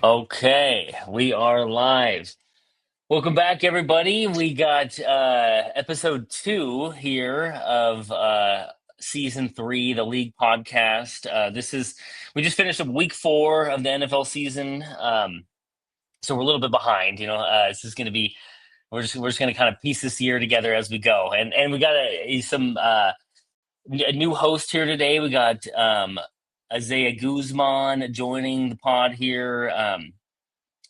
Okay, we are live. Welcome back, everybody. We got episode 2 here of season 3, the League podcast. We just finished up week 4 of the NFL season. So we're a little bit behind. This is going to be we're just going to kind of piece this year together as we go, and we got a new host here today. We got Isaiah Guzman joining the pod here.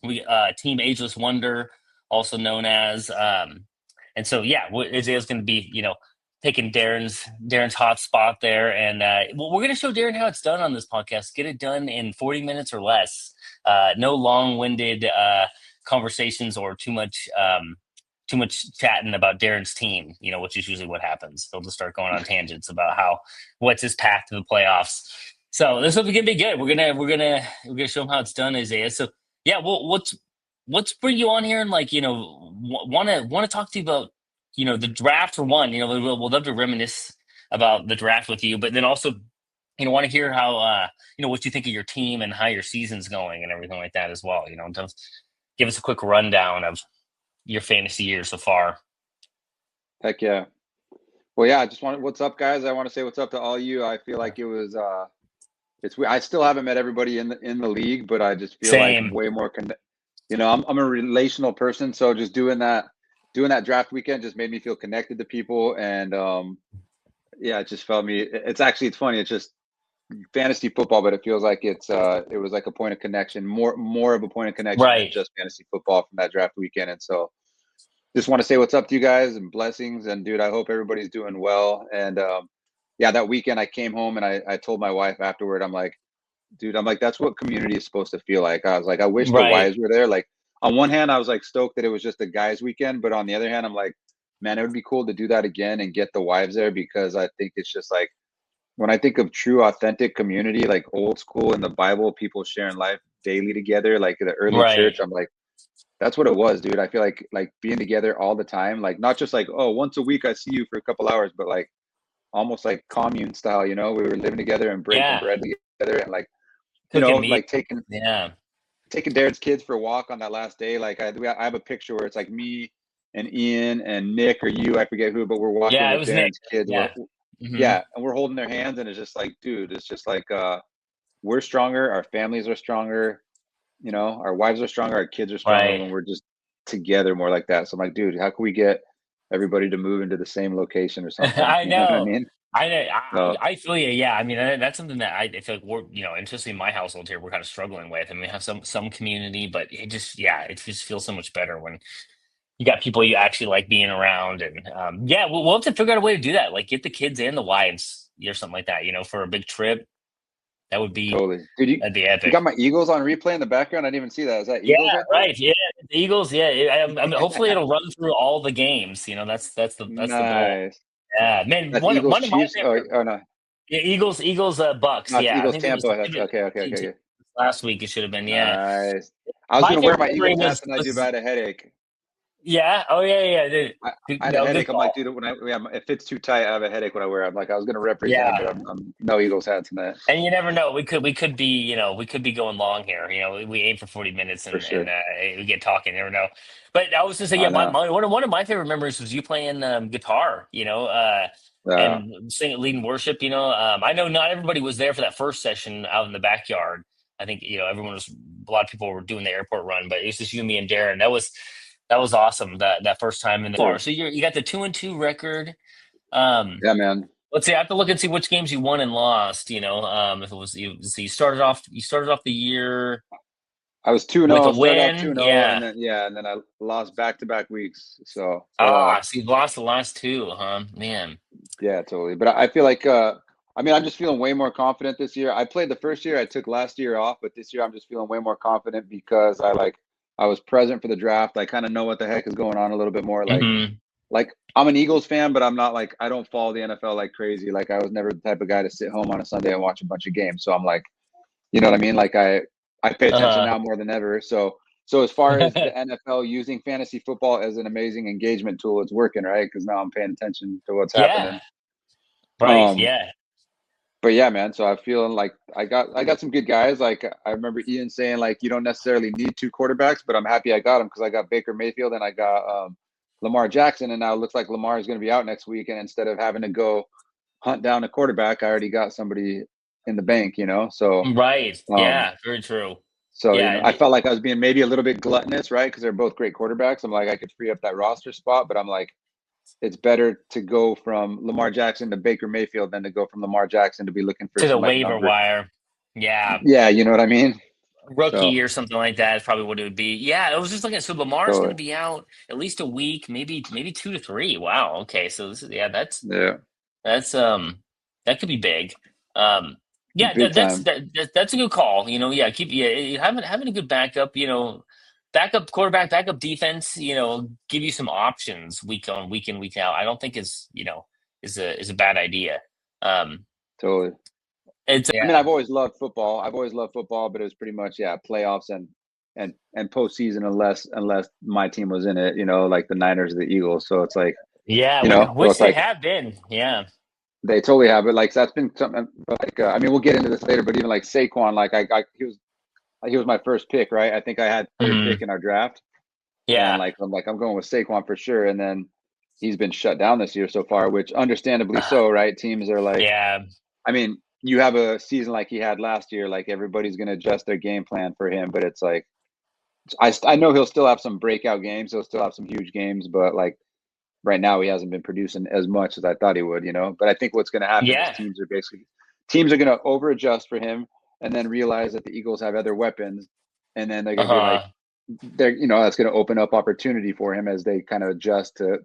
We Team Ageless Wonder, also known as, and so yeah, Isaiah's going to be taking Darren's hot spot there, and we're going to show Darren how it's done on this podcast. Get it done in 40 minutes or less. No long-winded conversations or too much chatting about Darren's team, which is usually what happens. They'll just start going on tangents about what's his path to the playoffs. So this is gonna be good. We're gonna show him how it's done, Isaiah. So yeah, well, what's bring you on here and want to talk to you about the draft for one. We'll love to reminisce about the draft with you, but then also want to hear how what you think of your team and how your season's going and everything like that as well. Just give us a quick rundown of your fantasy year so far. Heck yeah. Well, yeah, what's up, guys? I want to say what's up to all you. I feel like I still haven't met everybody in the league, but I just feel Same. like way more I'm a relational person, so just doing that draft weekend just made me feel connected to people, and yeah, it just felt me. It's funny. It's just fantasy football, but it feels like it was like a point of connection, more of a point of connection than Right. just fantasy football from that draft weekend. And so just want to say what's up to you guys and blessings. And dude, I hope everybody's doing well. And yeah, that weekend I came home and I told my wife afterward, I'm like, dude, that's what community is supposed to feel like. I was like, I wish the Right. wives were there. Like, on one hand, I was like stoked that it was just a guys weekend, but on the other hand, I'm like, man, it would be cool to do that again and get the wives there, because I think it's just like, when I think of true authentic community, like old school in the Bible, people sharing life daily together, like the early Right. church, I'm like, that's what it was, dude. I feel like being together all the time, like not just like, oh, once a week I see you for a couple hours, but like almost like commune style, we were living together and breaking Yeah. bread together, and like, Cooking meat. like taking Yeah. Darren's kids for a walk on that last day. Like I have a picture where it's like me and Ian and Nick or you, I forget who, but we're walking Yeah, it with was Nick. Darren's kids. Yeah. Yeah, and we're holding their hands, and it's just like, dude, it's just like we're stronger, our families are stronger, our wives are stronger, our kids are stronger Right. when we're just together more like that. So I'm like, dude, how can we get everybody to move into the same location or something? I You know what I know. mean? I know. So I feel you. Yeah. I mean, that's something that I feel like we're, especially in my household here, we're kind of struggling with. I mean, we have some community, but it just feels so much better when you got people you actually like being around. And yeah, we'll have to figure out a way to do that. Like get the kids and the wives or something like that, for a big trip. That would be, totally, dude. that'd be You epic. got my Eagles on replay in the background. I didn't even see that. Is that Yeah, Eagles right there? right. Yeah, the Eagles. Yeah, I mean, hopefully it'll run through all the games. That's the goal. Nice. Yeah, man. That's One Eagles one of my Chiefs. Oh, favorite. oh no, Yeah, Eagles, Bucks. no, it's Yeah, I Eagles think it was Tampa. That's okay. Okay. Okay. last week. It should have been. Yeah, Nice. I was my gonna wear favorite my memory Eagles hat tonight, dude, but I had a headache. yeah. Oh yeah, yeah. I had a Good headache. I'm like, call. dude, it fits too tight. I have a headache when I wear it. I'm like, I was gonna represent, Yeah, but I'm no Eagles hat tonight and you never know. We could be going long here. We aim for 40 minutes for and sure. we get talking. You never know. But I was gonna say, yeah, I know. one of my favorite memories was you playing guitar. Yeah, And leading worship. I know not everybody was there for that first session out in the backyard. I think a lot of people were doing the airport run, but it was just you, me, and Darren. That was awesome. That first time in the bar. sure. So you got the 2-2 record. Um, Yeah, man. let's see. I have to look and see which games you won and lost. If it was you, so you started off the year I was 2-0. with a Started off win. 2-0, and Yeah. then I lost back-to-back weeks. So So you lost the last two, huh? Man. yeah, totally. But I feel like I mean, I'm just feeling way more confident this year. I played the first year. I took last year off, but this year I'm just feeling way more confident because I was present for the draft. I kind of know what the heck is going on a little bit more. Hmm. Like I'm an Eagles fan, but I'm not like, I don't follow the NFL like crazy. Like I was never the type of guy to sit home on a Sunday and watch a bunch of games. So I'm like, you know what I mean? Like I pay attention Uh-huh. now more than ever. So as far as the NFL using fantasy football as an amazing engagement tool, it's working, right? Because now I'm paying attention to what's Yeah. happening. Right. Um, Yeah. but yeah, man. So I feel like I got some good guys. Like I remember Ian saying like you don't necessarily need two quarterbacks, but I'm happy I got them because I got Baker Mayfield and I got Lamar Jackson, and now it looks like Lamar is going to be out next week. And instead of having to go hunt down a quarterback, I already got somebody in the bank. Right. Um, Yeah. Very true. so Yeah. I felt like I was being maybe a little bit gluttonous, right? Because they're both great quarterbacks. I'm like I could free up that roster spot, but I'm like it's better to go from Lamar Jackson to Baker Mayfield than to go from Lamar Jackson to be looking for To the some like waiver number. wire. Yeah. Yeah, you know what I mean? So Rookie or something like that is probably what it would be. Yeah, I was just looking. So Lamar's going totally. to be out at least a week, maybe 2 to 3. Wow. Okay. So this is yeah. Yeah. That's that could be big. Um, yeah, Big time. that's a good call. Yeah, having a good backup. Backup quarterback, backup defense. Give you some options week on week in week out. I don't think is a bad idea. Um, Totally. it's I mean, yeah. I've always loved football. I've always loved football, but it was pretty much playoffs and postseason unless my team was in it, like the Niners or the Eagles. So it's like, Yeah, so which it's they like have been. Yeah. they totally have it. Like so that's been something like I mean, we'll get into this later, but even like Saquon, like he was my first pick, right? I think I had third Hmm. pick in our draft. And Yeah. I'm going with Saquon for sure. And then he's been shut down this year so far, which understandably so, right? Teams are like, Yeah. I mean, you have a season like he had last year, like everybody's going to adjust their game plan for him. But it's like, I know he'll still have some breakout games. He'll still have some huge games, but like right now he hasn't been producing as much as I thought he would. But I think what's going to happen is Yeah. teams are going to over adjust for him and then realize that the Eagles have other weapons. And then they're Uh going to be like, huh. that's going to open up opportunity for him as they kind of adjust to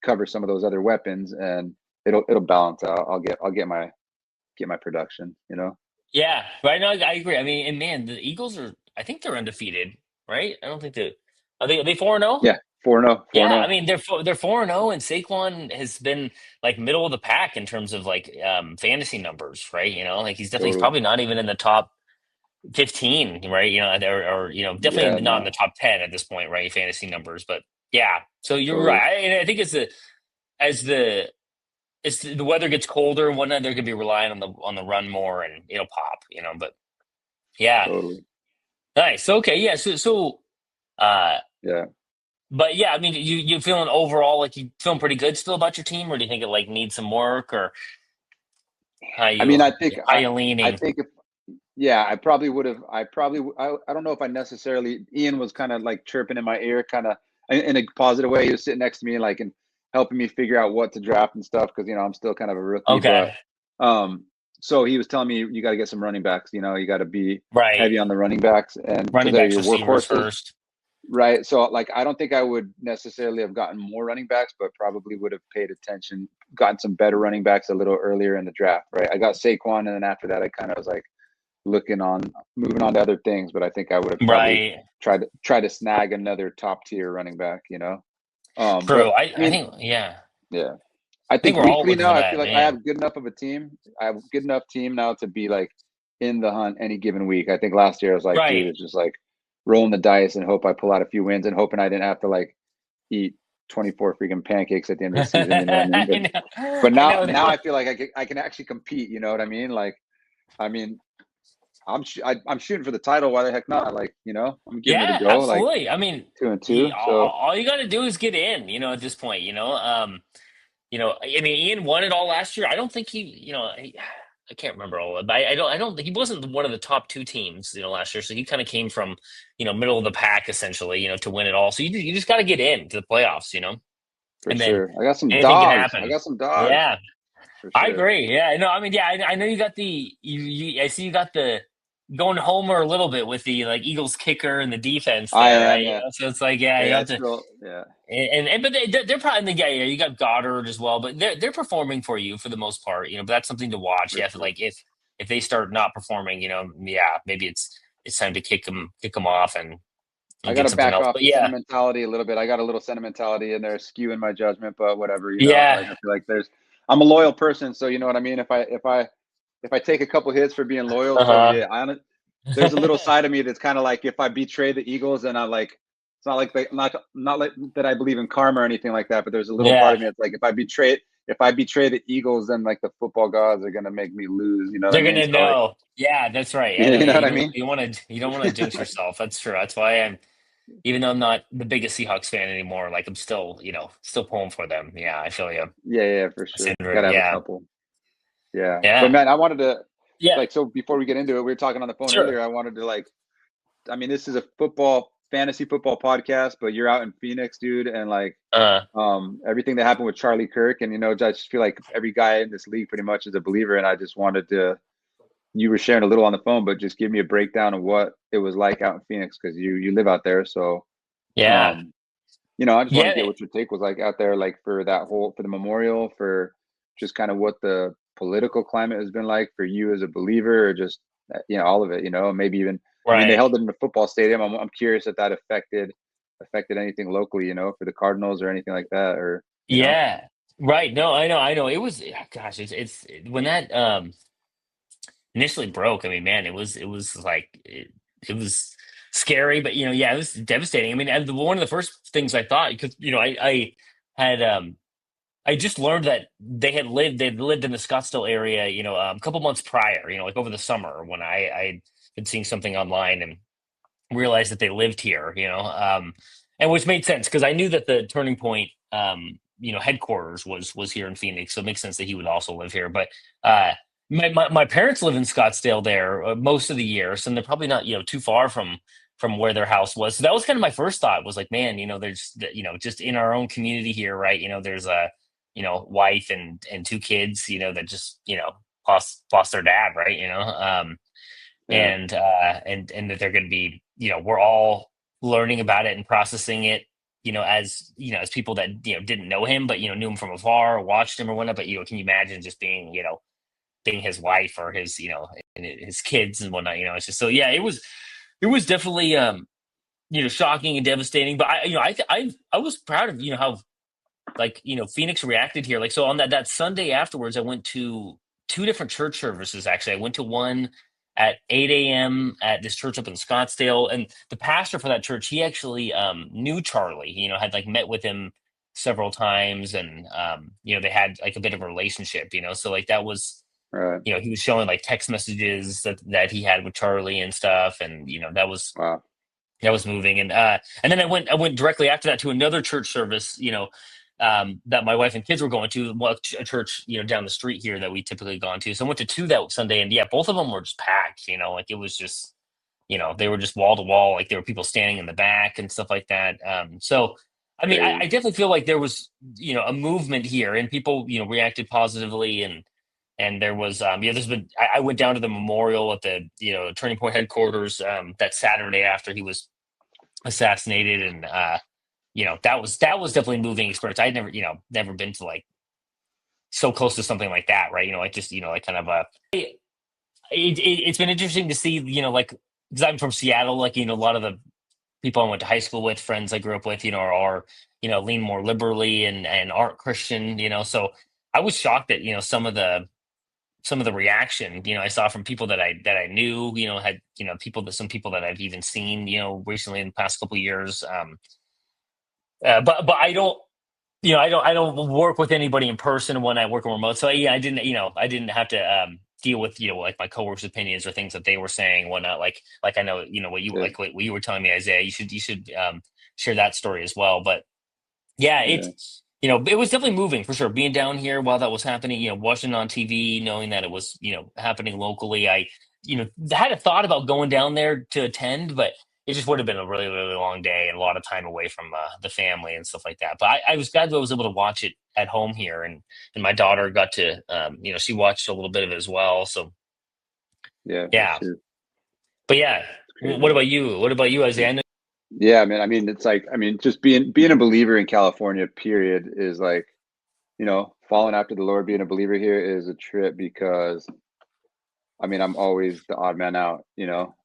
cover some of those other weapons, and it'll balance out. I'll get my production. Yeah, right now I agree. I mean, and man, the Eagles are. I think they're undefeated, right? I don't think they are they 4-0. Yeah, 4-0, Yeah, 4-0. I mean they're 4-0, and Saquon has been like middle of the pack in terms of like fantasy numbers, right? Like he's Totally. probably not even in the top 15, right? Or Yeah, definitely not in the no, top 10 at this point, right? Fantasy numbers, but yeah. So you're right. totally. And I think as the the weather gets colder and whatnot, they're gonna be relying on the run more, and it'll pop, But yeah, Totally. nice. Okay, yeah. Uh, Yeah. but yeah, I mean, you feeling overall like you feeling pretty good still about your team, or do you think it like needs some work, or how I you mean, I think how I you I leaning? think if yeah, I probably would have. I don't know if I necessarily. Ian was kind of like chirping in my ear, kind of in a positive way. He was sitting next to me, like, and helping me figure out what to draft and stuff because I'm still kind of a rookie. But Okay, um, so he was telling me you got to get some running backs. You got to be right. heavy on the running backs, and because Running they're backs, your receivers workhorses, first. right? So like, I don't think I would necessarily have gotten more running backs, but probably would have paid attention, gotten some better running backs a little earlier in the draft, right? I got Saquon, and then after that, I kind of was like looking on moving on to other things, but I think I would have probably Right. tried to snag another top tier running back. True. But I I I mean, think yeah. yeah, I I think think we're all weekly looking now, for I feel that, like I man. have good enough of a team. I have a good enough team now to be like in the hunt any given week. I think last year I was like, dude, Right. it's just like rolling the dice and hope I pull out a few wins and hoping I didn't have to like eat 24 freaking pancakes at the end of the season. You know what I mean? I But know. but I now know. now I feel like I can actually compete. You know what I mean? Like, I mean, I'm shooting for the title. Why the heck not? Like, I'm giving it a Yeah, go. Like absolutely. I mean, 2-2. So all you got to do is get in, at this point, I mean, Ian won it all last year. I don't think I can't remember all of it, but I don't, he wasn't one of the top two teams, last year. So he kind of came from, middle of the pack essentially, to win it all. So you just got to get in to the playoffs, for and then sure, I got some anything can dogs. I happen. got some dogs Yeah, for I sure. agree. Yeah, no, I mean, yeah, I know you got I see you got the going homer a little bit with the like Eagles kicker and the defense I there, am. right? Yeah. So it's like, yeah, you Yeah. have It's to, still. Yeah. and but they're probably yeah, you got Goddard as well, but they're performing for you for the most part, but that's something to watch. For Yeah, sure. if they start not performing, yeah, maybe it's time to kick them off I and got get to something back else. off But the yeah, sentimentality a little bit. I got a little sentimentality in there, skewing my judgment, but whatever. yeah, Like I feel like I'm a loyal person, so you know what I mean. If I take a couple hits for being loyal, uh so be huh, it. There's a little side of me that's kind of like if I betray the Eagles, and I like it's not like not like that I believe in karma or anything like that, but there's a little part yeah, of me that's like if if I betray the Eagles, then like the football gods are gonna make me lose. You know what I They're mean? gonna So like, know. Yeah, that's right. I know you know you what I don't mean? you don't want to jinx yourself. That's true. That's why I'm even though I'm not the biggest Seahawks fan anymore, like I'm still, still pulling for them. Yeah, I feel you. Yeah, yeah, for sure. Syndrome. Gotta have a Yeah. couple. Yeah, but Yeah. man, I wanted to Yeah. like so before we get into it, we were talking on the phone Sure. earlier. I wanted to like, I mean, this is a football fantasy football podcast, but you're out in Phoenix, dude, and like Uh everything that happened with Charlie Kirk, and I just feel like every guy in this league pretty much is a believer, and I just wanted to. You were sharing a little on the phone, but just give me a breakdown of what it was like out in Phoenix because you live out there. So, yeah. um, I just wanted to Yeah. get what your take was like out there, like for that whole for the memorial, for just kind of what the political climate has been like for you as a believer, or just all of it. Maybe even. I mean, they Right. held it in a football stadium. I'm curious if that affected anything locally, for the Cardinals or anything like that, or Yeah. Right. No, I know. It was gosh, it's when that initially broke, I mean, man, it was like it was scary, but yeah, it was devastating. I mean, and one of the first things I thought because I had I just learned that they'd lived in the Scottsdale area, a couple months prior, like over the summer when I'd been seeing something online and realized that they lived here, and which made sense because I knew that the Turning Point, headquarters was here in Phoenix, so it makes sense that he would also live here. But uh, my parents live in Scottsdale there most of the year, so they're probably not too far from where their house was. So that was kind of my first thought was like, man, there's just in our own community here, right? There's a wife and two kids, that just lost their dad, right? yeah, And that they're going to be we're all learning about it and processing it as as people that didn't know him but knew him from afar or watched him or whatnot, but can you imagine just being being his wife or his and his kids and whatnot, it's just so yeah, it was definitely shocking and devastating, but I was proud of how like Phoenix reacted here. Like so on that Sunday afterwards, I went to two different church services. Actually, I went to one at 8 a.m. at this church up in Scottsdale, and the pastor for that church, he actually knew Charlie. Had like met with him several times, and they had like a bit of a relationship. So like that was right. he was showing like text messages that he had with Charlie and stuff, and Wow. that was moving. And then I went directly after that to another church service, that my wife and kids were going to, well, a church, down the street here that we typically gone to. So I went to two that Sunday, and yeah, both of them were just packed, like it was just, they were just wall to wall, like there were people standing in the back and stuff like that. So I mean, I Crazy. definitely feel like there was, a movement here and people, reacted positively, and there was there's been I went down to the memorial at the Turning Point headquarters that Saturday after he was assassinated, and that was definitely a moving experience. I'd never been to like so close to something like that, right? Like just like kind of it's been interesting to see, like because I'm from Seattle, like a lot of the people I went to high school with, friends I grew up with, are lean more liberally and aren't Christian, so I was shocked at some of the reaction I saw from people that I knew, had some people that I've even seen recently in the past couple of years. But I don't work with anybody in person when I work remote. So yeah, I didn't have to deal with like my coworkers' opinions or things that they were saying and whatnot. Like I know Yeah, what you were telling me, Isaiah. You should share that story as well. But yeah, yeah, it was definitely moving for sure. Being down here while that was happening, watching it on TV, knowing that it was happening locally. I had a thought about going down there to attend, but it just would have been a really, really long day and a lot of time away from the family and stuff like that. But I was glad that I was able to watch it at home here, and my daughter got to she watched a little bit of it as well. So yeah, for yeah, sure. but yeah, It's what crazy. about you? What about you, Isaiah? I know- Yeah, man. I mean, it's like, I mean, just being a believer in California, period, is like, following after the Lord, being a believer here is a trip because I mean, I'm always the odd man out,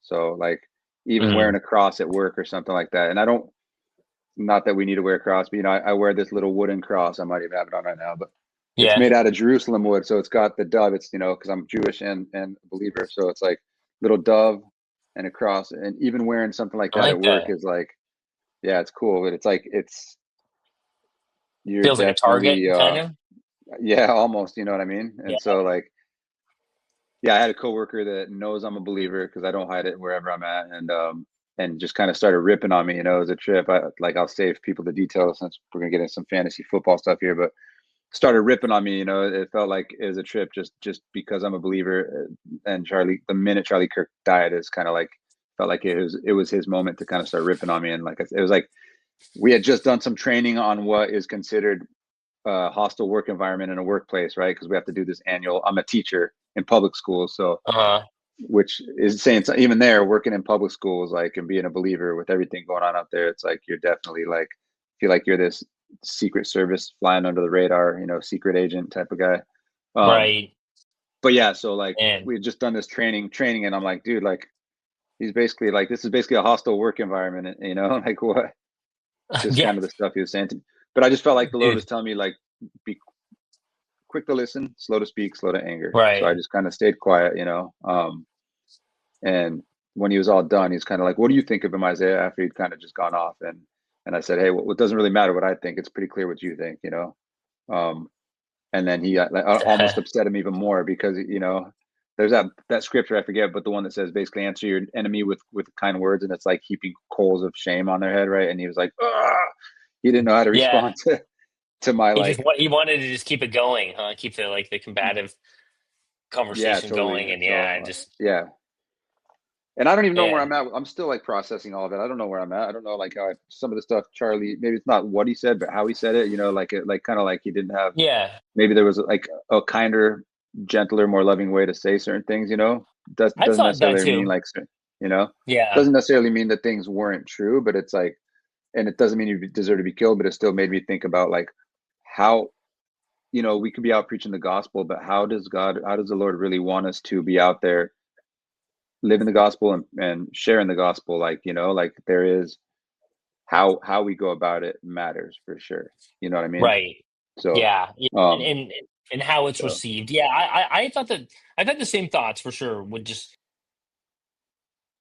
So like even wearing Mhm. a cross at work or something like that. And I don't not that we need to wear a cross, but I wear this little wooden cross. I might even have it on right now, but it's Yeah, made out of Jerusalem wood. So it's got the dove. It's, because I'm Jewish and a believer. So it's like little dove and a cross. And even wearing something like I that at like work that. is like, yeah, it's cool. But it's like you're Feels like a target, definitely kind of. Yeah, almost, you know what I mean? Yeah. And so like, yeah, I had a coworker that knows I'm a believer because I don't hide it wherever I'm at, and just kind of started ripping on me. You know, it was a trip. I'll save people the details since we're gonna get into some fantasy football stuff here, but started ripping on me. You know, it felt like it was a trip just because I'm a believer. And Charlie, the minute Charlie Kirk died, is kind of like felt like it was his moment to kind of start ripping on me. And like it was like we had just done some training on what is considered a hostile work environment in a workplace, right? Because we have to do this annual. I'm a teacher in public schools, so Uh-huh. which is saying even there, working in public schools, like and being a believer with everything going on out there, it's like you're definitely like feel like you're this secret service flying under the radar, you know, secret agent type of guy. Um, Right. but yeah, so like And we had just done this training, and I'm like, dude, like he's basically like this is basically a hostile work environment, you know, like what? Just yeah, kind of the stuff he was saying to me. But I just felt like the Lord was dude. telling me like be quick to listen, slow to speak, slow to anger. So I Right. just kind of stayed quiet, you know. And when he was all done, he's kind of like, "What do you think of him, Isaiah?" After he'd kind of just gone off, and I said, "Hey, well, it doesn't really matter what I think. It's pretty clear what you think, you know." Um, and then he got, like, almost upset him even more because you know there's that scripture I forget, but the one that says basically answer your enemy with kind words, and it's like heaping coals of shame on their head, right? And he was like, "Ugh!" He didn't know how to Yeah. respond to my like, He wanted to just keep it going, huh? Keep the combative yeah, conversation totally. going, and So yeah, just yeah, and I don't even know where yeah, I'm at. I'm still like processing all of it. I don't know where I'm at. I don't know like how some of the stuff Charlie. Maybe it's not what he said, but how he said it. You know, like it, like kind of like he didn't have. yeah. Maybe there was like a kinder, gentler, more loving way to say certain things. You know, I doesn't thought that necessarily mean too. like you know, Yeah. doesn't necessarily mean that things weren't true, but it's like, and it doesn't mean you deserve to be killed, but it still made me think about like how you know we could be out preaching the gospel, but how does the Lord really want us to be out there living the gospel and sharing the gospel? Like you know, like there is how we go about it matters for sure. You know what I mean? Right. So, Yeah. Yeah. And um, and how it's so received. Yeah. I thought that I've had the same thoughts for sure. Would just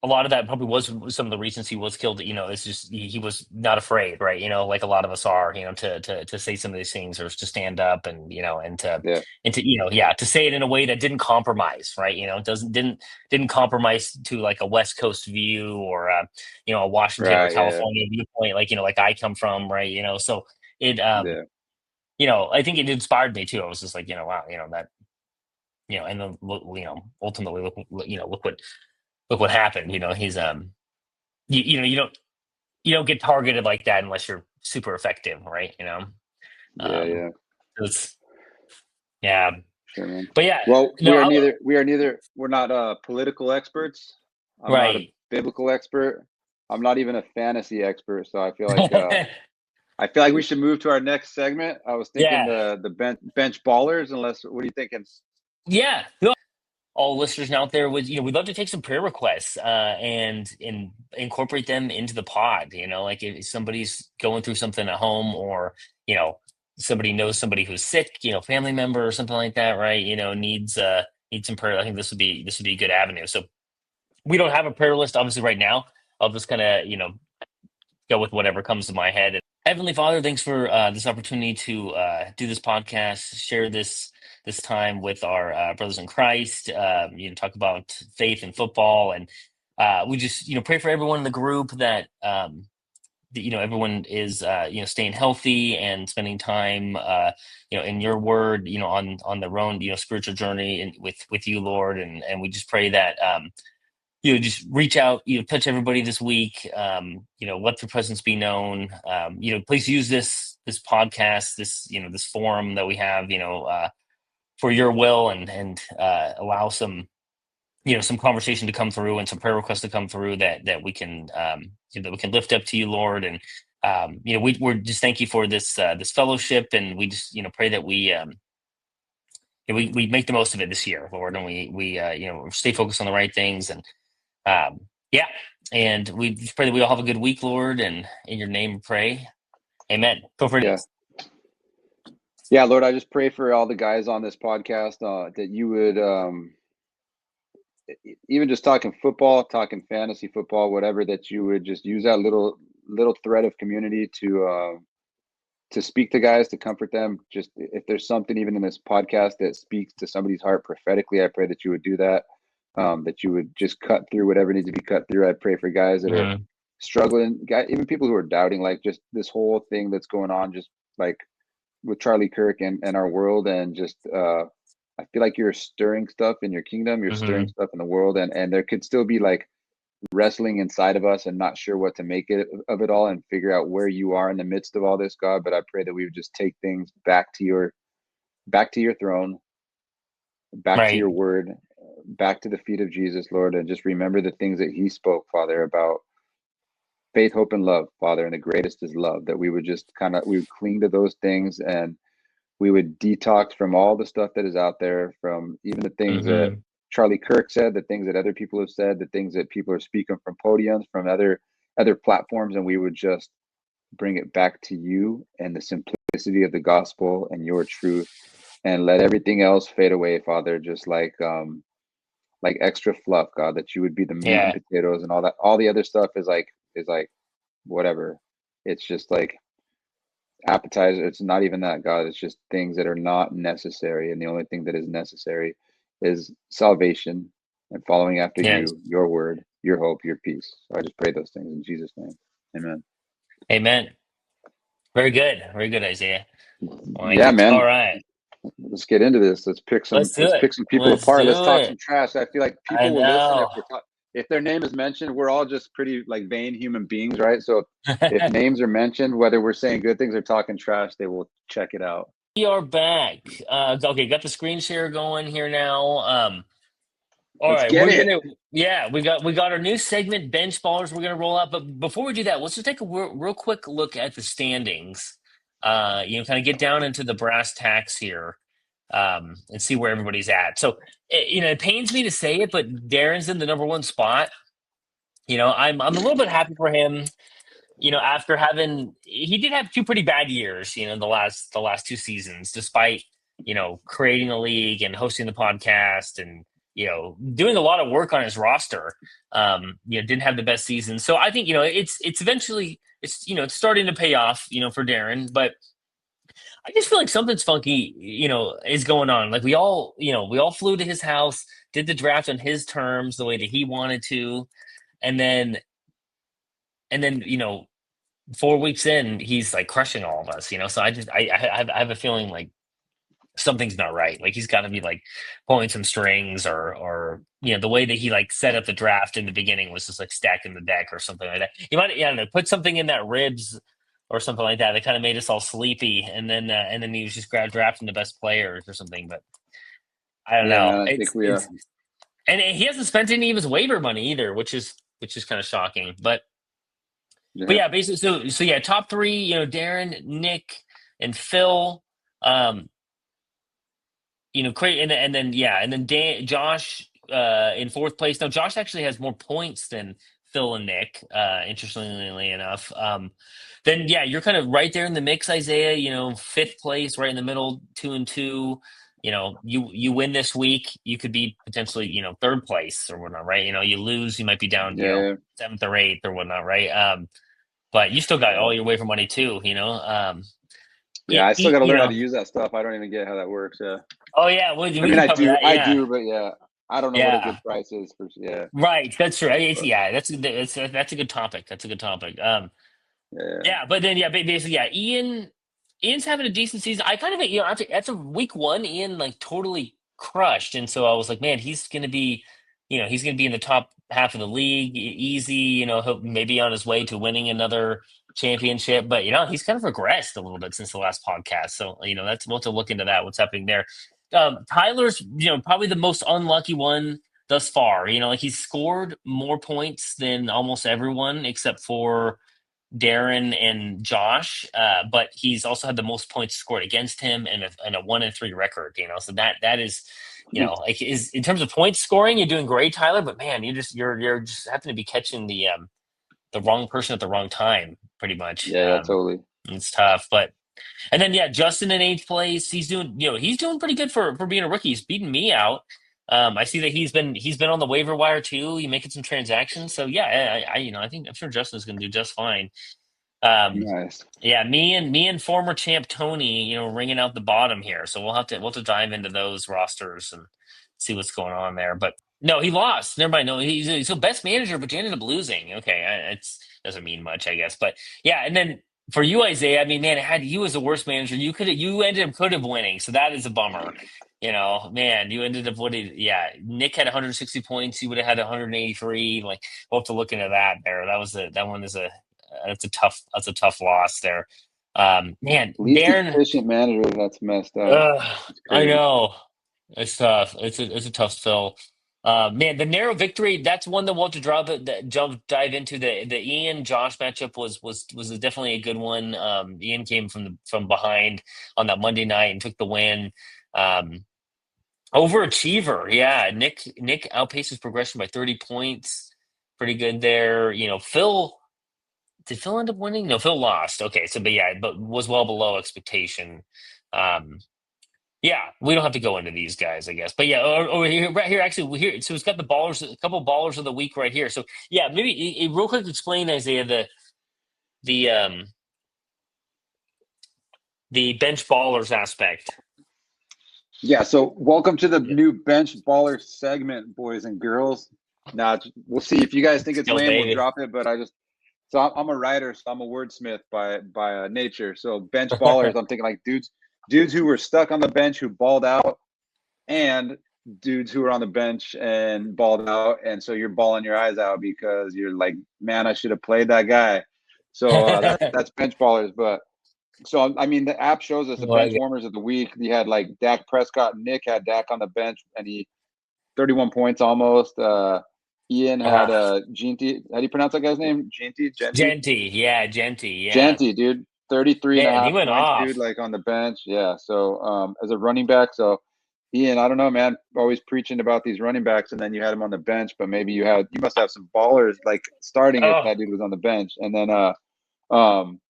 a lot of that probably was some of the reasons he was killed. You know, it's just he was not afraid, right? You know, like a lot of us are. You know, to say some of these things or to stand up and yeah, and to yeah to say it in a way that didn't compromise, right? You know, doesn't didn't compromise to like a West Coast view or a Washington or right, yeah, California viewpoint, like like I come from, right? You know, so it yeah, I think it inspired me too. I was just like, wow, that and then ultimately look what happened. You know, he's you don't get targeted like that unless you're super effective, right? yeah, Um, yeah. so it's yeah, Sure, man. but yeah, Well, no, we're not political experts. I'm not a right. biblical expert. I'm not even a fantasy expert. So I feel like we should move to our next segment. I was thinking Yeah, the bench ballers. Unless, what are you thinking? yeah. No, all listeners out there would we'd love to take some prayer requests and incorporate them into the pod. Like if somebody's going through something at home or you know somebody knows somebody who's sick, family member or something like that, right? Needs some prayer. I think this would be a good avenue. So we don't have a prayer list obviously right now. I'll just kind of go with whatever comes to my head. Heavenly Father, thanks for this opportunity to do this podcast, share this time with our brothers in Christ. Talk about faith and football, and we just pray for everyone in the group that everyone is staying healthy and spending time in Your Word, on their own spiritual journey and with You, Lord, and we just pray that. Just reach out, touch everybody this week. Let your presence be known. Please use this podcast, this forum that we have, for Your will and allow some conversation to come through and some prayer requests to come through that we can that we can lift up to You, Lord. And we're just thank You for this fellowship, and we just pray that we make the most of it this year, Lord, and we stay focused on the right things. And yeah, and we just pray that we all have a good week, Lord, and in Your name we pray. Amen. Feel free to. Yeah, yeah, Lord, I just pray for all the guys on this podcast that you would even just talking football, talking fantasy football, whatever, that you would just use that little thread of community to speak to guys, to comfort them. Just if there's something even in this podcast that speaks to somebody's heart prophetically, I pray that you would do that. That you would just cut through whatever needs to be cut through. I pray for guys that are Mhm. struggling, even people who are doubting, like just this whole thing that's going on, just like with Charlie Kirk and our world, and just I feel like you're stirring stuff in your kingdom, you're stirring Mhm. stuff in the world, and there could still be like wrestling inside of us and not sure what to make it of it all and figure out where you are in the midst of all this, God. But I pray that we would just take things back to your throne, back to your Right. word, back to the feet of Jesus, Lord, and just remember the things that he spoke, Father, about faith, hope, and love, Father, and the greatest is love. That we would just we would cling to those things, and we would detox from all the stuff that is out there, from even the things that Mhm. Charlie Kirk said, the things that other people have said, the things that people are speaking from podiums, from other platforms, and we would just bring it back to you and the simplicity of the gospel and your truth, and let everything else fade away, Father, just like extra fluff, God, that you would be the meat and Yeah. potatoes, and all that. All the other stuff is like whatever. It's just like appetizer. It's not even that, God. It's just things that are not necessary. And the only thing that is necessary is salvation and following after Yes. you, your word, your hope, your peace. So I just pray those things in Jesus' name. Amen. Amen. Very good. Very good, Isaiah. I like Yeah, it. All man. right. Let's get into this. Let's pick some Let's do let's it. pick some people Let's apart. Let's do talk some it. trash. I feel like I people will listen if know. if their name is mentioned. We're all just pretty like vain human beings, right? So if names are mentioned, whether we're saying good things or talking trash, they will check it out. We are back. Okay, got the screen share going here now. All Let's right, get we're it. gonna yeah, we got our new segment bench ballers we're gonna roll out. But before we do that, let's just take a real quick look at the standings. Kind of get down into the brass tacks here, and see where everybody's at. So, it pains me to say it, but Darren's in the number one spot. I'm a little bit happy for him. After having he did have two pretty bad years, the last two seasons, despite, creating a league and hosting the podcast and, doing a lot of work on his roster. Didn't have the best season. So I think, it's eventually it's starting to pay off, for Darren, but I just feel like something's funky, is going on. Like we all flew to his house, did the draft on his terms, the way that he wanted to, and then 4 weeks in, he's like crushing all of us, So I have a feeling like something's not right. Like he's got to be like pulling some strings, or the way that he like set up the draft in the beginning was just like stacking the deck or something like that. He might, yeah, I don't know, put something in that ribs or something like that that kind of made us all sleepy, and then he was just drafting the best players or something. But I don't Yeah, know. man. I think It's we it's and he hasn't spent any of his waiver money either, which is kind of shocking. But yeah. yeah, basically, so yeah, top three, Darren, Nick, and Phil. Um, Great, and then yeah, and then Josh in fourth place. Now Josh actually has more points than Phil and Nick. Interestingly enough, then yeah, you're kind of right there in the mix, Isaiah. Fifth place, right in the middle, 2-2. You win this week, you could be potentially third place or whatnot, right? You lose, you might be down Yeah. seventh or eighth or whatnot, right? But you still got Yeah. all your waiver money too, yeah, Yeah. I still got to learn how to use that stuff. I don't even get how that works. Yeah. oh yeah, we I mean, can I cover do. that. I Yeah, do. But yeah, I don't know what a yeah, good price is for. Yeah. right. That's true. But Yeah, that's a good topic. That's a good topic. yeah. Yeah, but then yeah, basically yeah, Ian's having a decent season. I kind of after week one, Ian like totally crushed, and so I was like, man, he's gonna be in the top half of the league, easy. He'll maybe on his way to winning another championship, but he's kind of regressed a little bit since the last podcast. So that's we'll have to look into that. What's happening there? Tyler's probably the most unlucky one thus far. Like he's scored more points than almost everyone except for Darren and Josh, but he's also had the most points scored against him and a 1-3 record. So that is, like is in terms of points scoring, you're doing great, Tyler. But man, you're just happen to be catching the wrong person at the wrong time, pretty much. Yeah. Totally. It's tough, but and then yeah, Justin in eighth place. He's doing pretty good for being a rookie. He's beating me out. I see that he's been on the waiver wire too. He's making some transactions. So yeah, I think I'm sure Justin's going to do just fine. Um, Nice. yeah, me and former champ Tony, ringing out the bottom here. So we'll have to dive into those rosters and see what's going on there. But no, he lost. Never mind. No, he's the best manager, but you ended up losing. Okay, it's doesn't mean much, I guess. But yeah, and then for you, Isaiah, I mean, man, had you was the worst manager, you ended up could have winning. So that is a bummer. Man, you ended up winning. Yeah, Nick had 160 points. You would have had 183. Like we'll have to look into that there. That one is a that's a tough loss there. Man, Least Darren, efficient manager. That's messed up. It's I crazy. know it's tough. It's a tough fill. Man, the narrow victory. That's one that we'll have to dive into. The Ian Josh matchup was definitely a good one. Ian came from behind on that Monday night and took the win. Um, Overachiever, yeah. Nick outpaced his progression by 30 points. Pretty good there. Phil. Did Phil end up winning? No, Phil lost. Okay, so but yeah, but was well below expectation. Um, yeah, we don't have to go into these guys, I guess. But yeah, over here, right here, actually, here. So it's got the ballers, a couple ballers of the week right here. So yeah, maybe real quick explain Isaiah the the bench ballers aspect. Yeah, so welcome to the Yeah, new bench baller segment, boys and girls. Now we'll see if you guys think it's skills, lame, we'll baby. drop it. But I'm a writer, so I'm a wordsmith by nature. So bench ballers, I'm thinking like dudes who were stuck on the bench who balled out, and dudes who were on the bench and balled out, and so you're bawling your eyes out because you're like, man, I should have played that guy. So that's bench ballers, but. So I mean, the app shows us the bench Like, warmers of the week. We had like Dak Prescott. Nick had Dak on the bench, and he 31 points almost. Ian had uh, Ginty. How do you pronounce that guy's name? Genty, Genty, yeah, Genty, yeah. Genty, dude. 33 and a Man, he half went points, dude, off. like on the bench. Yeah. So as a running back, so Ian, I don't know, man, always preaching about these running backs, and then you had him on the bench, but maybe you must have some ballers like starting if Oh, that dude was on the bench. Um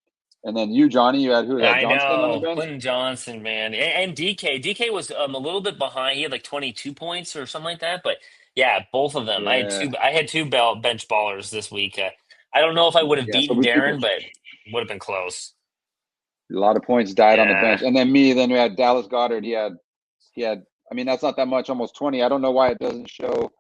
and then you, Johnny, you had who? That I Johnston on the know. bench? Quentin Johnson, man. And DK. DK was a little bit behind. He had like 22 points or something like that. But yeah, both of them. Yeah. I had two bench ballers this week. I don't know if I would have Yeah. So beaten Darren, but would have been close. a lot of points died on the Yeah. bench. And then me, then we had Dallas Goddard. He had, I mean, that's not that much, almost 20. I don't know why it doesn't show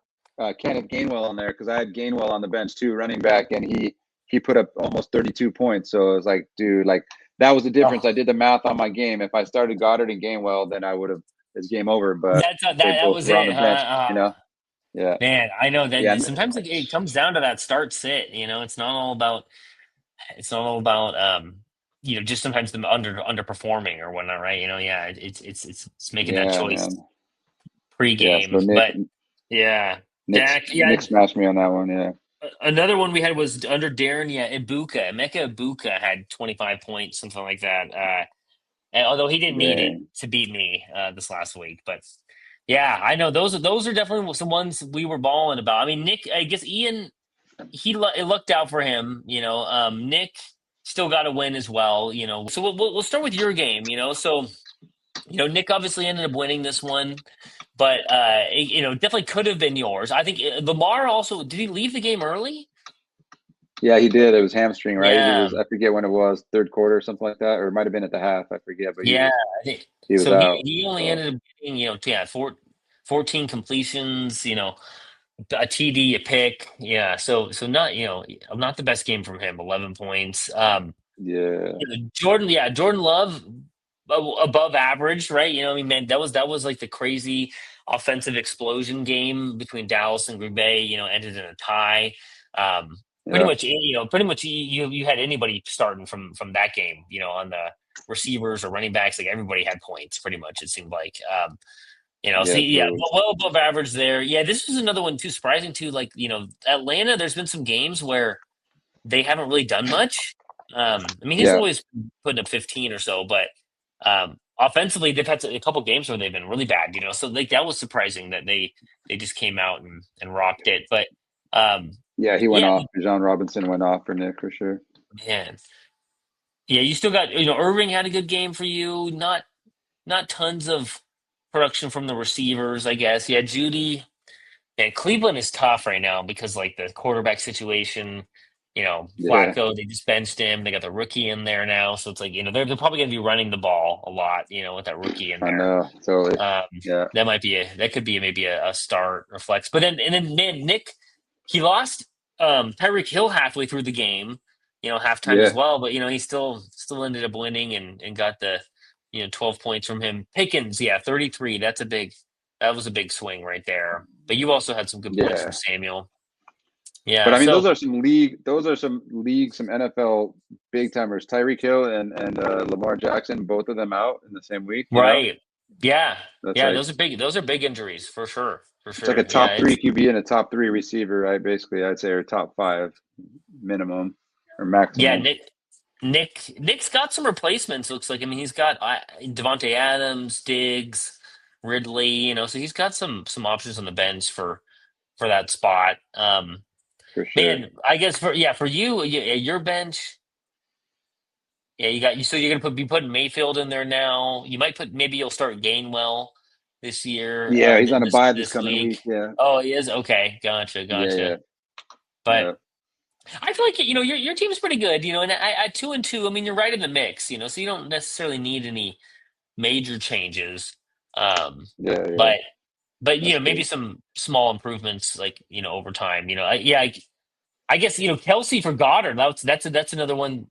Kenneth Gainwell on there because I had Gainwell on the bench too, running back, and he put up almost 32 points. So it was like, dude, like that was the difference. Oh, I did the math on my game. If I started Goddard and Gainwell, then I would have it's game over. But that's that they that both was were on it, the huh? bench, you know? Yeah. Man, I know Yeah. that sometimes it comes down to that start sit. It's not all about just sometimes them underperforming or whatnot, right? Yeah, it's making that Yeah, choice man. Yeah. pregame. So But yeah, Dak. Yeah, Nick smashed me on that one. Yeah. another one we had was under Darren. Yeah, Emeka Ibuka had 25 points, something like that. And although he didn't need it Dang. to beat me this last week, but yeah, I know those are definitely some ones we were balling about. I mean, Nick, I guess Ian, it lucked out for him. Nick still got a win as well. So we'll start with your game. So Nick obviously ended up winning this one, but definitely could have been yours. I think Lamar also did he leave the game early? Yeah, he did. It was hamstring, right? He Yeah, was, I forget when it was, third quarter or something like that, or it might have been at the half. I forget, but yeah. I think he was so. He out. he only So ended up getting 14 completions. A TD, a pick. Yeah, so not not the best game from him. 11 points. yeah, Jordan Love above average, right? I mean, man, that was like the crazy offensive explosion game between Dallas and Green Bay. Ended in a tie. Um, pretty yeah, much, you had anybody starting from that game. On the receivers or running backs, like everybody had points. Pretty much, it seemed like. So yeah, yeah, totally. well above average there. Yeah, this was another one too surprising too. Like Atlanta, there's been some games where they haven't really done much. I mean, he's Yeah, always putting up 15 or so, but offensively, they've had a couple games where they've been really bad. So like that was surprising that they just came out and rocked it. But um, yeah, he went yeah, off. John Robinson went off for Nick for sure. man, yeah, you still got Irving had a good game for you. Not tons of production from the receivers, I guess. Yeah, Judy. And Cleveland is tough right now because like the quarterback situation. Yeah. Flacco, they just benched him. They got the rookie in there now. So it's like, they're probably going to be running the ball a lot, with that rookie in I there. know. Totally. Um, Yeah. that could be maybe a start or flex. But then man, Nick, he lost Tyreek Hill halfway through the game, halftime as Yeah. well. But he still ended up winning and got the 12 points from him. Pickens, yeah, 33. That was a big swing right there. But you also had some good points from Yeah. Samuel. But Yeah, I mean, so some NFL big timers. Tyreek Hill and Lamar Jackson, both of them out in the same week. right. Yeah. That's Yeah, like those are big injuries for sure. For it's like a sure. Yeah, top three QB and a top three receiver, right? Basically, I'd say, or top five minimum or yeah, maximum. Nick's got some replacements. Looks like. I mean, he's got Devontae Adams, Diggs, Ridley. So he's got some options on the bench for that spot. For sure. Man, I guess for you, your bench. Yeah, so you're gonna be putting Mayfield in there now. You might maybe you'll start Gainwell this year Yeah, he's in on a this bye this this coming week. week. Yeah. Oh, he is okay. Gotcha, Yeah. gotcha. Yeah. But Yeah. I feel like your team's pretty good. And at 2-2, I mean you're right in the mix. So you don't necessarily need any major changes. Um, Yeah. Yeah. but That's maybe good. some small improvements like over time. I guess Kelsey for Goddard. That's another one.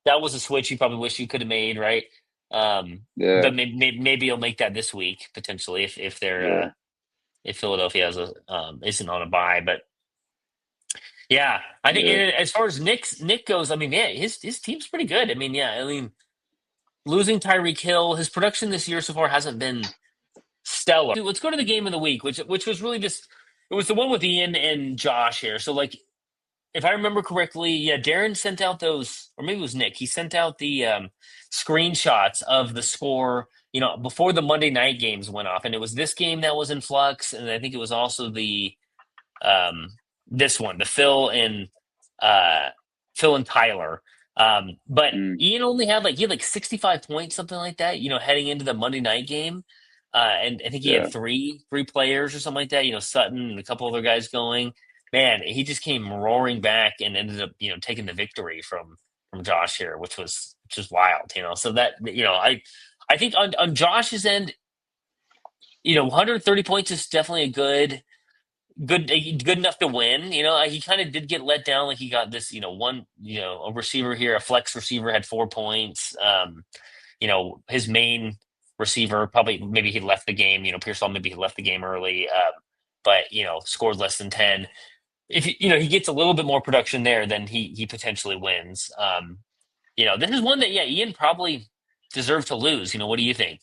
That was a switch you probably wish you could have made, right? Yeah. But maybe you'll make that this week potentially if they're Yeah. if Philadelphia isn't on a bye. But yeah, I think Yeah. as far as Nick goes, I mean, yeah, his team's pretty good. I mean, yeah, I mean, losing Tyreek Hill, his production this year so far hasn't been stellar. Dude, let's go to the game of the week, which was really just it was the one with Ian and Josh here. So like if I remember correctly, yeah, Darren sent out those, or maybe it was Nick. He sent out the screenshots of the score, before the Monday night games went off, and it was this game that was in flux, and I think it was also the um, this one, the uh, Phil and Tyler. But Mm, Ian only had he had like 65 points, something like that, heading into the Monday night game. And I think he had yeah. three players or something like that, Sutton and a couple other guys going. Man, he just came roaring back and ended up, taking the victory from Josh here, which was wild, So that I think on Josh's end, 130 points is definitely a good enough to win. He kind of did get let down. Like he got this, one, a receiver here, a flex receiver had 4 points. His main receiver probably maybe he left the game. Pearsall maybe he left the game early, but scored less than 10. If he gets a little bit more production there, then he potentially wins. This is one that Ian probably deserved to lose. What do you think?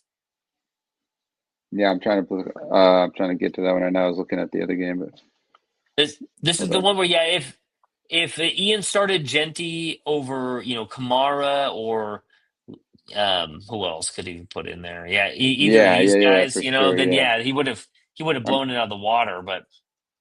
Yeah. I'm trying to get to that one right now. I was looking at the other game, but This is hold the on. one where if Ian started Genty over Kamara or who else could he put in there? Yeah, either of Yeah. these Yeah. Yeah. guys, For sure. then Yeah. yeah, he would have Um, blown it out of the water. But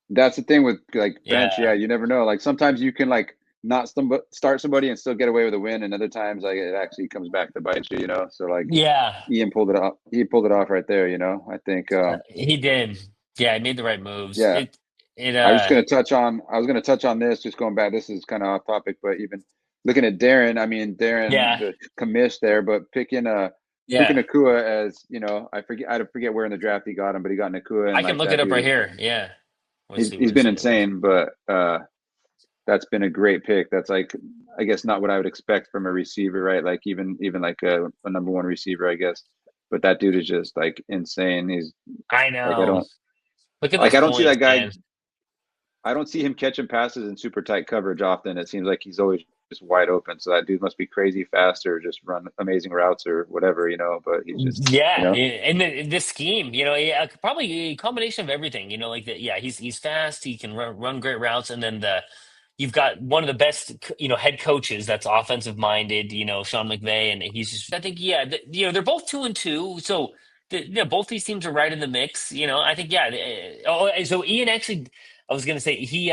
that's the thing with like bench. yeah, Yeah. You never know. Like sometimes you can like not start somebody and still get away with a win, and other times like it actually comes back to bite you. So like yeah, Ian pulled it off. He pulled it off right there. I think. he did. Yeah, he made the right moves. Yeah. It I was gonna touch on this, just going back. This is kind of off topic, but even looking at Darren, I mean Darren, yeah, the commish there, but picking yeah. Nakua as I forget where in the draft he got him, but he got Nakua, and I can like look it that up dude right is here. Yeah, let's see he's what been it was. insane, but that's been a great pick. That's like I guess not what I would expect from a receiver, right? Like even like a number one receiver, I guess. But that dude is just like insane. He's I like know. Look at those I don't see points, that guy man. I don't see him catching passes in super tight coverage often. It seems like he's always just wide open. So that dude must be crazy fast or just run amazing routes or whatever, But he's just, Yeah, and this scheme, yeah, probably a combination of everything. Like that. Yeah, he's fast. He can run great routes, and then you've got one of the best, head coaches that's offensive minded. Sean McVay, and he's just. I think yeah, they're both 2-2, so both these teams are right in the mix. I think yeah. So Ian actually, I was gonna say he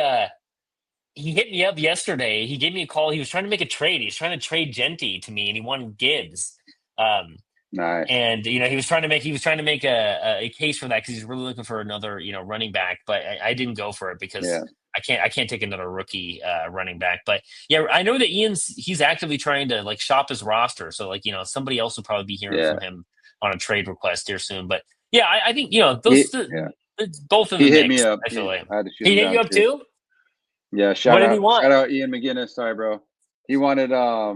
hit me up yesterday. He gave me a call. He was trying to make a trade. He was trying to trade Genty to me, and he wanted Gibbs. Um, nice. and he was trying to make a case for that because he's really looking for another running back, but I didn't go for it because Yeah. I can't take another rookie running back. But yeah, I know that he's actively trying to like shop his roster. So like somebody else will probably be hearing Yeah. from him on a trade request here soon. But yeah, I think those Yeah. both in the He hit me mix. up. I feel like I had to shoot he him hit you down up too. too. Yeah, What did he want? shout out Ian McGinnis. Sorry, bro. He wanted Well,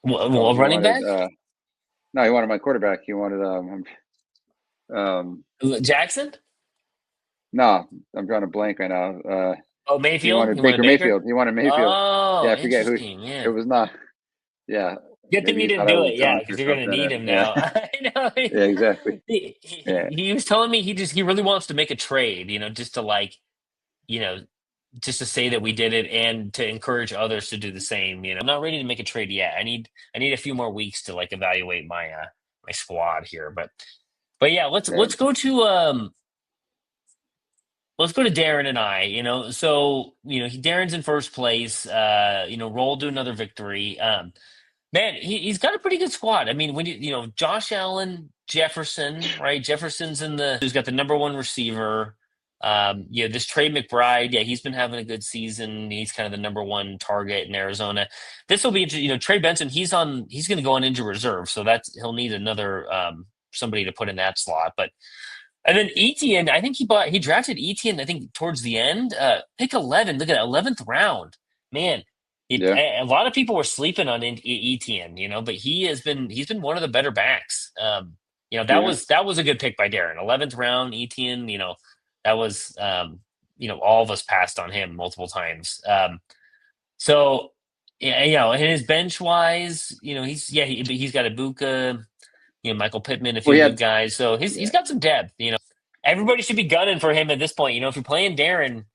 he running wanted back no, he wanted my quarterback. He wanted Jackson. no, I'm drawing a blank right now. Oh, He Mayfield. wanted He wanted Baker Baker. Mayfield. He wanted Mayfield. Yeah, Oh, I forget who interesting. it Yeah. was not. Yeah, Good thing maybe you he didn't thought I do was it, yeah, drunk because or you're gonna something. need And him yeah, now. I know. yeah, exactly. Yeah, He was telling me he really wants to make a trade, just to like, you know, just to say that we did it and to encourage others to do the same. I'm not ready to make a trade yet. I need a few more weeks to like evaluate my squad here, but yeah, let's yeah. let's go to let's go to Darren and I. So Darren's in first place. Roll to another victory. Man, he's got a pretty good squad. I mean, when Josh Allen, Jefferson, right? Jefferson's who's got the number one receiver. This Trey McBride, yeah, he's been having a good season. He's kind of the number one target in Arizona. This will be interesting. Trey Benson, he's going to go on injured reserve, so he'll need another somebody to put in that slot. But and then Etienne, I think he drafted Etienne, I think towards the end, pick 11. Look at that, 11th round, man. Yeah. A lot of people were sleeping on Etienne, but he's been one of the better backs. That Yeah. was a good pick by Darren. 11th round Etienne, that was all of us passed on him multiple times. So yeah, and his bench wise, he's got Ibuka, Michael Pittman, a Well, few he good had guys. So he's yeah, got some depth. Everybody should be gunning for him at this point. If you're playing Darren,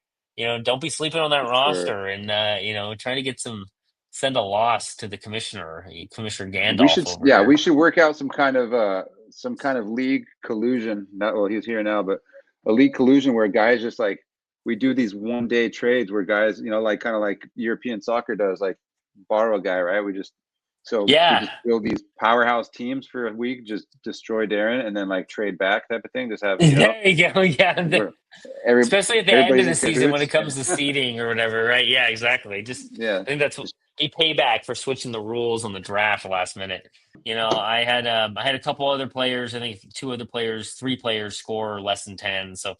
don't be sleeping on that for sure. roster and trying to send a loss to the Commissioner We Gandalf should over yeah, here. we should work out some kind of league collusion. Not well, he's here now, but a league collusion where guys just like we do these 1 day trades where guys, like kind of like European soccer does, like borrow a guy, right? We Yeah, just build these powerhouse teams for a week, just destroy Darren and then like trade back type of thing. Just have, there you go. Yeah, where every especially at the end of everybody's the in season when it cahoots. comes to seeding or whatever, right? Yeah, exactly. Just Yeah. I think that's a payback for switching the rules on the draft last minute. I had a couple other players. I think two other players, three players score less than 10. So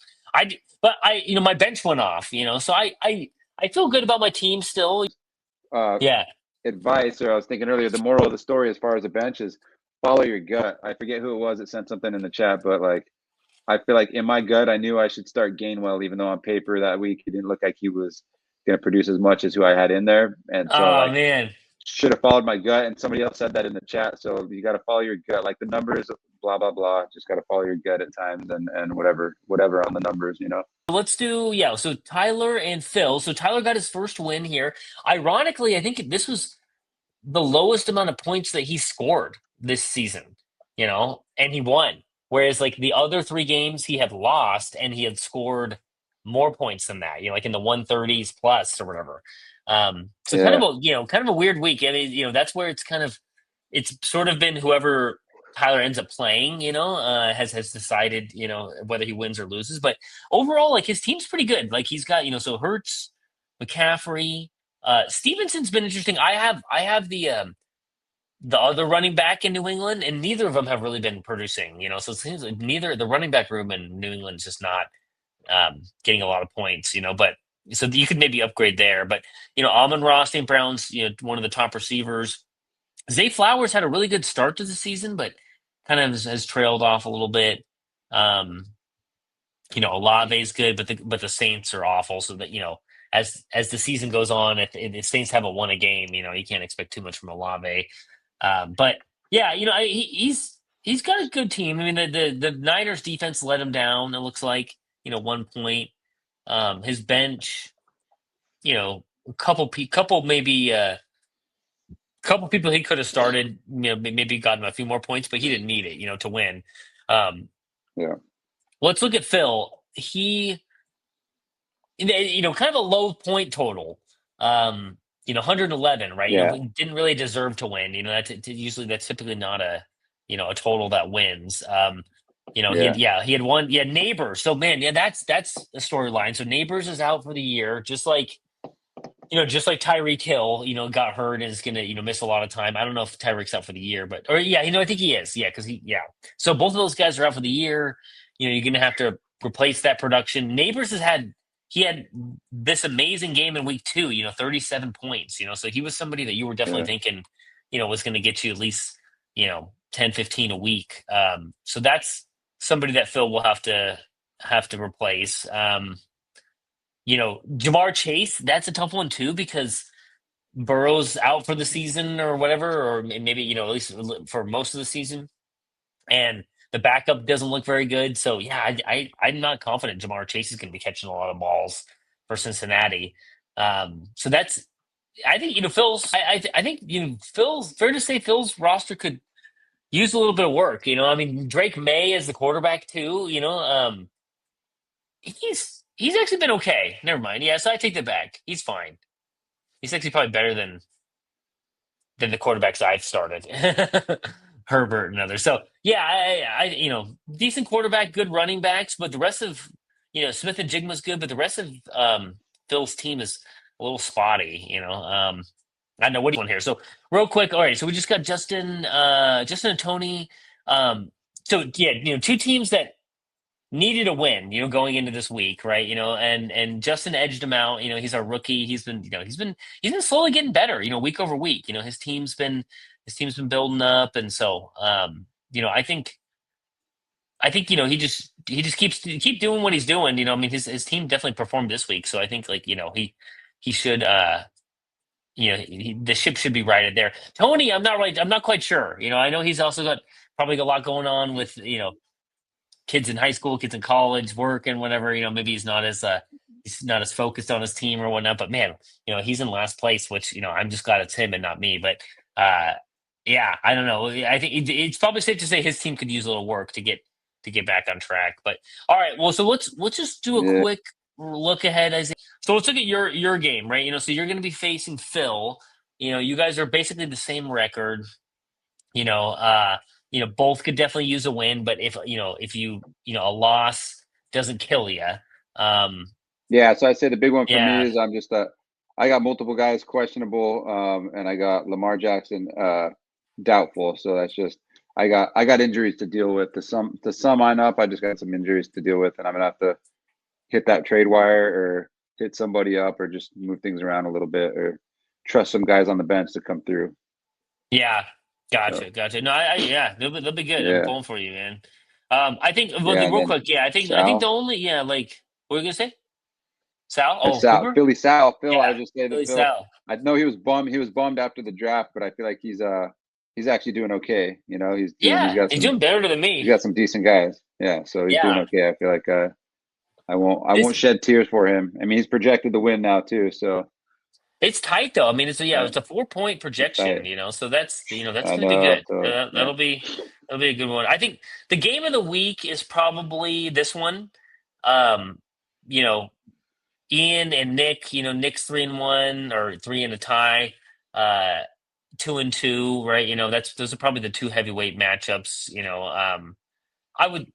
but my bench went off. So I feel good about my team still. Uh, Yeah. Advice, or I was thinking earlier, the moral of the story as far as a bench is follow your gut. I forget who it was that sent something in the chat, but like I feel like in my gut, I knew I should start Gainwell, even though on paper that week he didn't look like he was going to produce as much as who I had in there, and so Oh like man. should have followed my gut. And somebody else said that in the chat, so you got to follow your gut. Like the numbers, blah blah blah. Just got to follow your gut at times, and whatever on the numbers. Let's do, yeah. So Tyler and Phil. So Tyler got his first win here. Ironically, I think this was the lowest amount of points that he scored this season, and he won. Whereas like the other three games he had lost and he had scored more points than that, like in the 130s plus or whatever. So kind of Yeah, a weird week. I mean, that's where it's sort of been whoever Tyler ends up playing, has decided, whether he wins or loses. But overall, like his team's pretty good. Like he's got, so Hurts, McCaffrey, Stevenson's been interesting. I have the other running back in New England, and neither of them have really been producing. So it seems like neither the running back room in New England is just not getting a lot of points. But so you could maybe upgrade there. But Amon-Ra St. Brown's one of the top receivers. Zay Flowers had a really good start to the season, but kind of has trailed off a little bit. Um, Olave's good, but the Saints are awful. So that as the season goes on, if the Saints haven't won a game, you can't expect too much from Olave. But yeah, he's got a good team. I mean, the Niners defense let him down. It looks like 1 point. His bench, couple maybe. Couple people he could have started, maybe gotten a few more points, but he didn't need it, to win. Um, yeah, let's look at Phil. He, kind of a low point total. 111, right? yeah. Didn't really deserve to win. Usually that's typically not a total that wins. Yeah, He had one, yeah, Neighbors. So man, yeah, that's a storyline. So Neighbors is out for the year, just like Tyreek Hill, got hurt and is gonna, miss a lot of time. I don't know if Tyreek's out for the year, but or yeah, I think he is. Yeah, because yeah. So both of those guys are out for the year. You're gonna have to replace that production. Neighbors he had this amazing game in week 2, 37 points, so he was somebody that you were definitely yeah, thinking, was gonna get you at least, 10, 15 a week. So that's somebody that Phil will have to replace. Jamar Chase, that's a tough one too, because Burrow's out for the season or whatever, or maybe, at least for most of the season. And the backup doesn't look very good. So, yeah, I'm not confident Jamar Chase is going to be catching a lot of balls for Cincinnati. So I think, I think, fair to say Phil's roster could use a little bit of work. I mean, Drake May is the quarterback too, he's actually been okay. Never mind. Yeah, so I take that back. He's fine. He's actually probably better than the quarterbacks I've started, Herbert and others. So yeah, decent quarterback, good running backs, but the rest of Smith and Jigma's good, but the rest of Phil's team is a little spotty. I know what do you want here. So real quick, all right. So we just got Justin and Tony. So yeah, two teams that needed a win, going into this week, right? And Justin edged him out. He's our rookie. He's been slowly getting better, week over week. His team's been building up, and so I think he just keep doing what he's doing. I mean his team definitely performed this week, so I think like he should the ship should be righted there. Tony, I'm not quite sure. I know he's also got probably a lot going on with kids in high school, kids in college, work and whatever, maybe he's not as focused on his team or whatnot. But man, he's in last place, which, I'm just glad it's him and not me. But yeah, I don't know. I think it's probably safe to say his team could use a little work to get back on track. But all right, well, so let's just do a yeah, quick look ahead, Isaiah. So let's look at your game, right? So you're going to be facing Phil. You guys are basically the same record. you know, uh, both could definitely use a win, but a loss doesn't kill you. Um, yeah. So I'd say the big one for me yeah, is I got multiple guys questionable, and I got Lamar Jackson doubtful. So that's just I got injuries to deal with. To sum mine up, I just got some injuries to deal with, and I'm gonna have to hit that trade wire or hit somebody up or just move things around a little bit or trust some guys on the bench to come through. yeah, So gotcha. No, yeah, they'll be good. I'm yeah, pulling for you, man. I think well, yeah, and real then quick, yeah, I think the Sal. only like what were you gonna say? Sal? Oh, Sal, Cooper? Philly Sal, Phil. I Yeah, was just saying to Billy Phil. Sal. I know he was bummed. He was bummed after the draft, but I feel like he's actually doing okay. He's Yeah, got he's some doing better than he's me. got some decent guys. Yeah, so he's doing Yeah, okay. I feel like I won't it's shed tears for him. I mean, he's projected to win now too, so it's tight though. I mean, uh, it's a 4 point it's projection. tight. So that's I going to be know. good. So yeah, That'll be a good one. I think the game of the week is probably this one. Um, you know, Ian and Nick. Nick's 3-1 or three in a tie. 2-2, right? Those are probably the two heavyweight matchups. I would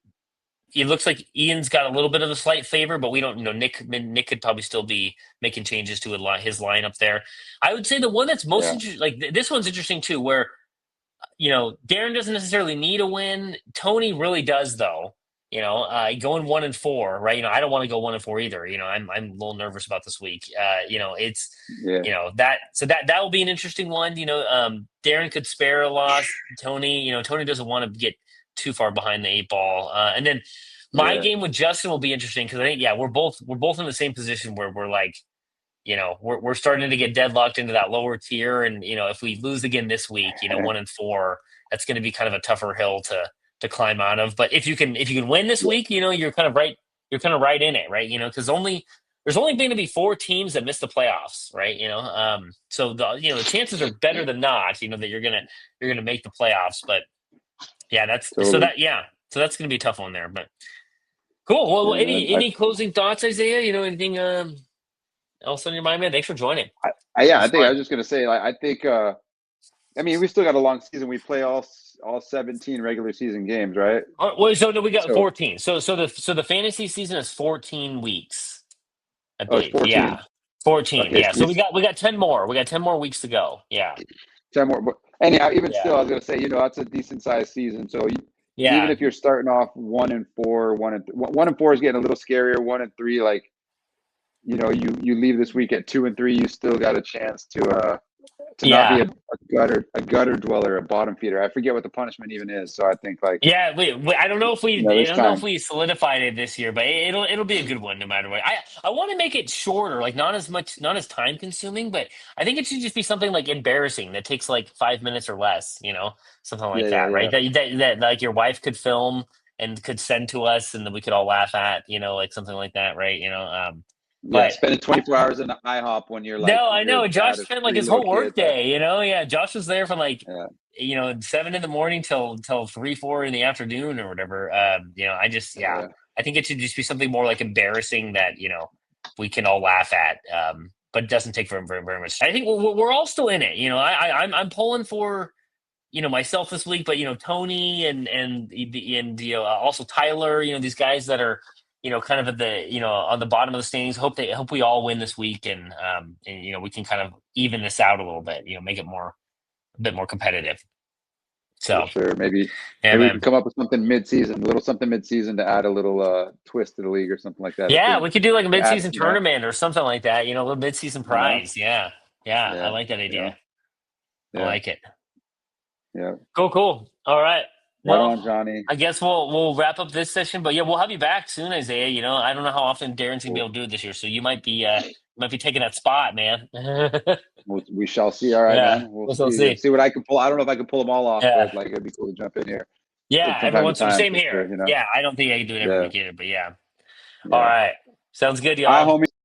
it looks like Ian's got a little bit of a slight favor, but we don't. Nick could probably still be making changes to his lineup there. I would say the one that's most yeah, interesting, like this one's interesting too, where Darren doesn't necessarily need a win. Tony really does, though. Going 1-4, right? I don't want to go 1-4 either. I'm a little nervous about this week. It's yeah, that will be an interesting one. Darren could spare a loss. Tony doesn't want to get too far behind the eight ball. And then my yeah, game with Justin will be interesting because I think we're both in the same position where we're like we're starting to get deadlocked into that lower tier, and if we lose again this week, 1-4, that's going to be kind of a tougher hill to climb out of. But if you can win this yeah, week, you're kind of right in it, right? Because there's only going to be 4 teams that miss the playoffs, right? So the chances are better than not, that you're gonna make the playoffs. But yeah, totally. so that's going to be a tough one there. But cool. Well, Yeah, man. any closing thoughts, Isaiah? Anything else on your mind, man? Thanks for joining. Yeah, It's I think I fun. was just gonna say, like, I think, I mean, we still got a long season. We play all all 17 regular season games, right? Oh, wait, so no, we got So 14. So the fantasy season is 14 weeks, I oh, it's believe. 14. Yeah. 14. Okay, Yeah. so So we got 10 more. We got 10 more weeks to go. Yeah. 10 more. But anyhow, even Yeah. still, I was gonna say, that's a decent sized season. So even Yeah. if you're starting off 1-4, 1-4 is getting a little scarier. 1-3, like you leave this week at 2-3, you still got a chance to not be Yeah. a gutter dweller, a bottom feeder. I forget what the punishment even is. So I think like Yeah, I don't know if we I this don't know if time, we solidified it this year, but it'll be a good one no matter what. I want to make it shorter, like not as time consuming, but I think it should just be something like embarrassing that takes like 5 minutes or less, something like yeah, yeah, that, yeah, right? That like your wife could film and could send to us, and then we could all laugh at, like something like that, right? yeah. But Spending 24 hours in the IHOP when you're like no, I you're a know. Josh dad of spent like three his little whole kids. work day, Yeah, Josh was there from like, Yeah, 7 in the morning till 3, 4 in the afternoon or whatever. Yeah, yeah, I think it should just be something more like embarrassing that, we can all laugh at. But it doesn't take very much. I think we're all still in it. I'm pulling for, myself this week, but Tony and also Tyler, these guys that are, kind of at the, on the bottom of the standings. Hope we all win this week, and we can kind of even this out a little bit, make it a bit more competitive. for So sure. Maybe yeah, maybe we can man. come up with something mid-season, a little something mid-season to add a little twist to the league or something like that. Yeah, we could do like a To add, mid-season tournament or something like that. A little mid-season you know, prize. Yeah, yeah, I yeah, like that you know, idea. I yeah, like it. yeah. Cool, cool. All right. Right Well, on, Johnny. I guess we'll wrap up this session, but yeah, we'll have you back soon, Isaiah. I don't know how often Darren's gonna be We'll, able to do it this year, so you might be taking that spot, man. we shall see. All right, Yeah, man. We'll we'll see. see. See what I can pull. I don't know if I can pull them all off, Yeah, but like it'd be cool to jump in here yeah. from Every time to once in time same for here. sure. Yeah, I don't think I can do it every Yeah, week either, but yeah. All yeah. right, sounds good, All right, y'all. homie.